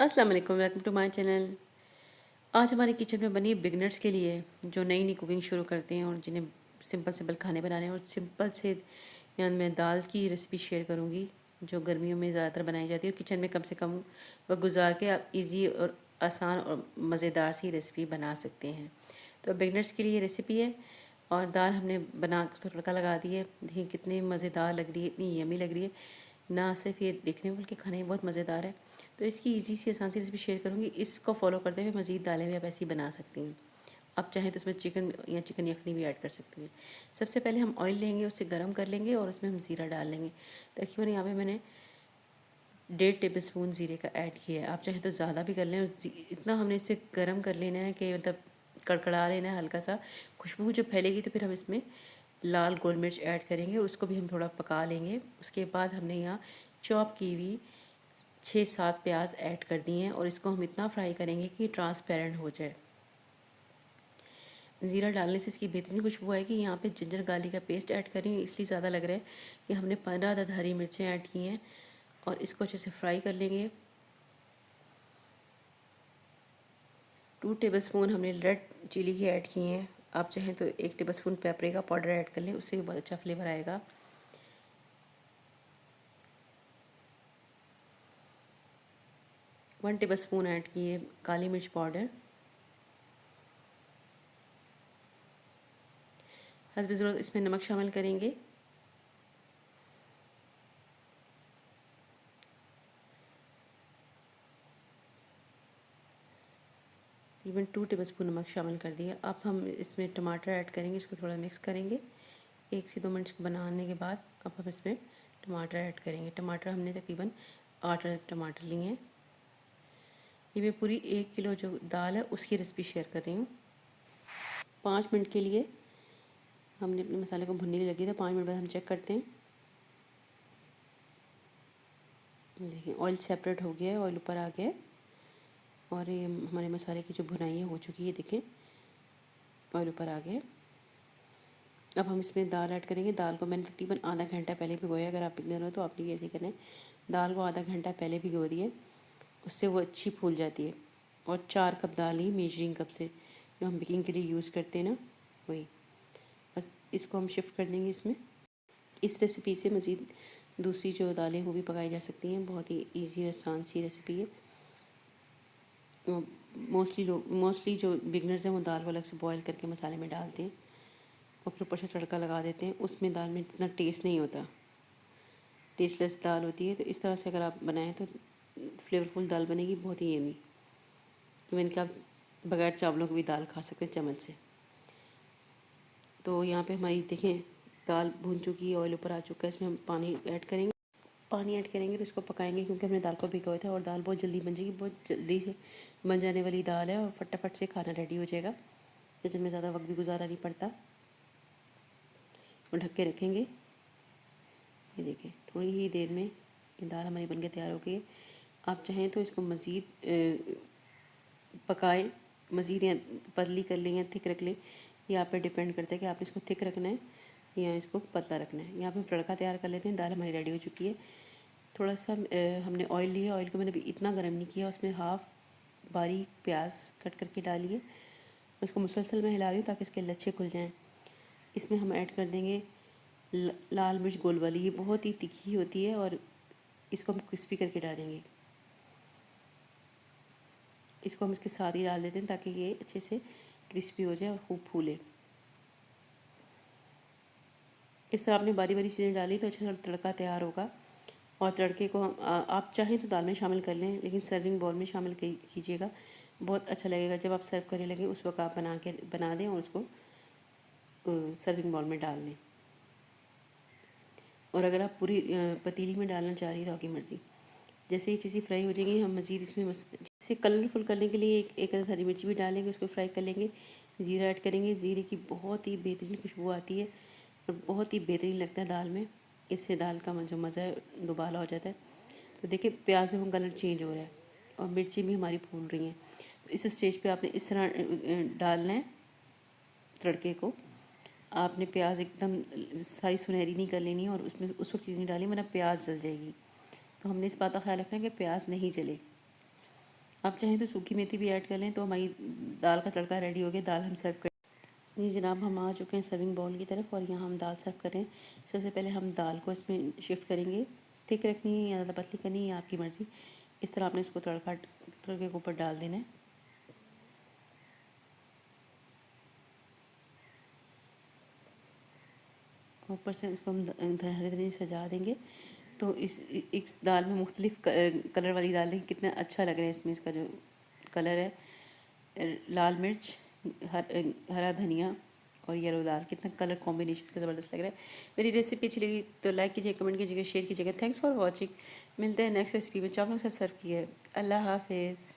अस्सलाम वालेकुम, welcome to my channel. आज हमारे किचन में बनी है बिगनर्स के लिए, जो नई नई कुकिंग शुरू करते हैं और जिन्हें सिंपल सिंपल खाने बनाने हैं। और सिंपल से यानी मैं दाल की रेसिपी शेयर करूंगी जो गर्मियों में ज़्यादातर बनाई जाती है और किचन में कम से कम वक्त गुजार के आप इजी और आसान और मज़ेदार सी रेसिपी बना सकते हैं। तो बिगनर्स के लिए ये रेसिपी है। और दाल हमने बना कर तड़का लगा दी है। देखिए कितनी मज़ेदार लग रही है, इतनी यमी लग रही है। ना सिर्फ ये देखने में बल्कि खाने में बहुत मज़ेदार है। तो इसकी इजी सी आसान सी रेसिपी शेयर करूँगी। इसको फॉलो करते हुए मज़ीद दालें भी आप ऐसी बना सकती हैं। आप चाहें तो इसमें चिकन या चिकन यखनी भी ऐड कर सकती हैं। सबसे पहले हम ऑयल लेंगे, उसे गर्म कर लेंगे और उसमें हम ज़ीरा डाल लेंगे। तकरीबन यहाँ पे मैंने 1.5 टेबल स्पून ज़ीरे का ऐड किया है। आप चाहें तो ज़्यादा भी कर लें। इतना हमने इसे गर्म कर लेना है कि मतलब कड़कड़ा लेना है हल्का सा। खुशबू जब फैलेगी तो फिर हम इसमें लाल गोल मिर्च ऐड करेंगे, उसको भी हम थोड़ा पका लेंगे। उसके बाद हमने यहाँ चॉप की हुई 6-7 प्याज ऐड कर दिए हैं और इसको हम इतना फ्राई करेंगे कि ट्रांसपेरेंट हो जाए। ज़ीरा डालने से इसकी बेहतरीन खुशबू आएगी। यहाँ पे जिंजर गार्लिक का पेस्ट ऐड करेंगे, इसलिए ज़्यादा लग रहा है कि हमने 15 अदद हरी मिर्चें ऐड की हैं और इसको अच्छे से फ्राई कर लेंगे। 2 टेबल स्पून हमने रेड चिली की ऐड की हैं। आप चाहें तो 1 table spoon paprika powder add कर लें, उससे भी बहुत अच्छा फ्लेवर आएगा। 1 टेबल स्पून ऐड किए काली मिर्च पाउडर। हस्ब ज़रूरत इसमें नमक शामिल करेंगे। तकरीबन 2 टेबल स्पून नमक शामिल कर दिया। अब हम इसमें टमाटर ऐड करेंगे, इसको थोड़ा मिक्स करेंगे। 1 से 2 मिनट को बनाने के बाद अब हम इसमें टमाटर ऐड करेंगे। टमाटर हमने तकरीबन 8 टमाटर लिए हैं। ये मैं पूरी 1 किलो जो दाल है उसकी रेसिपी शेयर कर रही हूँ। 5 मिनट के लिए हमने अपने मसाले को भुनने के लिए लगी था। 5 मिनट बाद हम चेक करते हैं। देखिए ऑयल सेपरेट हो गया है, ऑयल ऊपर आ गया है और ये हमारे मसाले की जो भुनाई है हो चुकी है। देखें ऑयल ऊपर आ गया है। अब हम इसमें दाल ऐड करेंगे। दाल को मैंने तकरीबन आधा घंटा पहले भिगोया। अगर आप बिगनर हो तो आपने ऐसे करना है, दाल को आधा घंटा पहले भिगो दिए, उससे वो अच्छी फूल जाती है। और 4 कप दाल ही मेजरिंग कप से जो हम बेकिंग के लिए यूज़ करते हैं ना, वही। बस इसको हम शिफ्ट कर देंगे इसमें। इस रेसिपी से मज़ीद दूसरी जो दालें वो भी पकाई जा सकती हैं। बहुत ही ईजी और आसान सी रेसिपी है। मोस्टली जो बिगनर्स हैं वो दाल को अलग से बॉयल करके मसाले में डालते हैं और फिर ऊपर से तड़का लगा देते हैं। उसमें दाल में इतना टेस्ट नहीं होता, टेस्टलेस दाल होती है। तो इस तरह से अगर आप बनाएं तो फ्लेवरफुल दाल बनेगी, बहुत ही यमी। इवन कि आप बगैर चावलों की भी दाल खा सकते हैं चम्मच से। तो यहाँ पे हमारी देखें दाल भून चुकी है, ऑयल ऊपर आ चुका है। इसमें हम पानी ऐड करेंगे। पानी ऐड करेंगे तो इसको पकाएंगे क्योंकि हमने दाल को भिगोया था और दाल बहुत जल्दी बन जाएगी। बहुत जल्दी से बन जाने वाली दाल है और फटाफट से खाना रेडी हो जाएगा। किचन में ज़्यादा वक्त भी गुजारा नहीं पड़ता। और ढक के रखेंगे। ये देखें थोड़ी ही देर में ये दाल हमारी बनके तैयार हो गई है। आप चाहें तो इसको मज़ीद पकाएं, मज़ीद या पतली कर लें या थिक रख लें। ये आप पे डिपेंड करता है कि आपने इसको थिक रखना है या इसको पतला रखना है। यहाँ पे हम तड़का तैयार कर लेते हैं। दाल हमारी रेडी हो चुकी है। थोड़ा सा हमने ऑयल लिया। ऑयल को मैंने भी इतना गर्म नहीं किया। उसमें हाफ़ बारीक प्याज कट करके डालिए। उसको मुसलसल मैं हिला रही हूँ ताकि इसके लच्छे खुल जाएँ। इसमें हम ऐड कर देंगे लाल मिर्च गोल वाली। ये बहुत ही तीखी होती है और इसको हम क्रिस्पी करके डालेंगे। इसको हम इसके साथ ही डाल देते हैं ताकि ये अच्छे से क्रिस्पी हो जाए और खूब फूले। इस तरह आपने बारी बारी चीज़ें डाली तो अच्छा तड़का तैयार होगा। और तड़के को आप चाहें तो दाल में शामिल कर लें, लेकिन सर्विंग बाउल में शामिल कीजिएगा। बहुत अच्छा लगेगा जब आप सर्व करने लगे उस वक्त आप बना दें और उसको सर्विंग बाउल में डाल दें। और अगर आप पूरी पतीली में डालना चाह रही हैं तो आपकी मर्ज़ी। जैसे ये चीज़ें फ्राई हो जाएंगी हम मज़ीद इसमें जैसे कलरफुल करने के लिए एक अदद हरी मिर्ची भी डालेंगे, उसको फ्राई कर लेंगे। ज़ीरा ऐड करेंगे। ज़ीरे की बहुत ही बेहतरीन खुशबू आती है और बहुत ही बेहतरीन लगता है दाल में। इससे दाल का जो मज़ा है दोबारा हो जाता है। तो देखिए प्याज में कलर चेंज हो रहा है और मिर्ची भी हमारी भून रही हैं। तो इस स्टेज पे आपने इस तरह डालना है तड़के को। आपने प्याज एकदम सारी सुनहरी नहीं कर लेनी है और उसमें उस वक्त चीज़ नहीं डाली वरना प्याज जल जाएगी। तो हमने इस बात का ख्याल रखना है कि प्याज नहीं जले। आप चाहें तो सूखी मेथी भी ऐड कर लें। तो हमारी दाल का तड़का रेडी हो गया। दाल हम सर्व कर जी जनाब, हम आ चुके हैं सर्विंग बाउल की तरफ और यहाँ हम दाल सर्व करें। सबसे पहले हम दाल को इसमें शिफ्ट करेंगे। थिक रखनी है या ज़्यादा पतली करनी है, आपकी मर्ज़ी। इस तरह आपने इसको तड़के के ऊपर डाल देना है। ऊपर से इसको हम हरे धनिया से सजा देंगे। तो इस दाल में मुख्तलिफ कलर वाली दाल देखें कितना अच्छा लग रहा है। इसमें इसका जो कलर है, लाल मिर्च, हरा धनिया और येलो दाल, कितना कलर कॉम्बिनेशन का ज़बरदस्त लग रहा है। मेरी रेसिपी अच्छी लगी तो लाइक कीजिए, कमेंट कीजिएगा, शेयर कीजिएगा। Thanks for watching. मिलते हैं नेक्स्ट रेसिपी में। चावलों के साथ सर्व किया है। अल्लाह हाफिज़।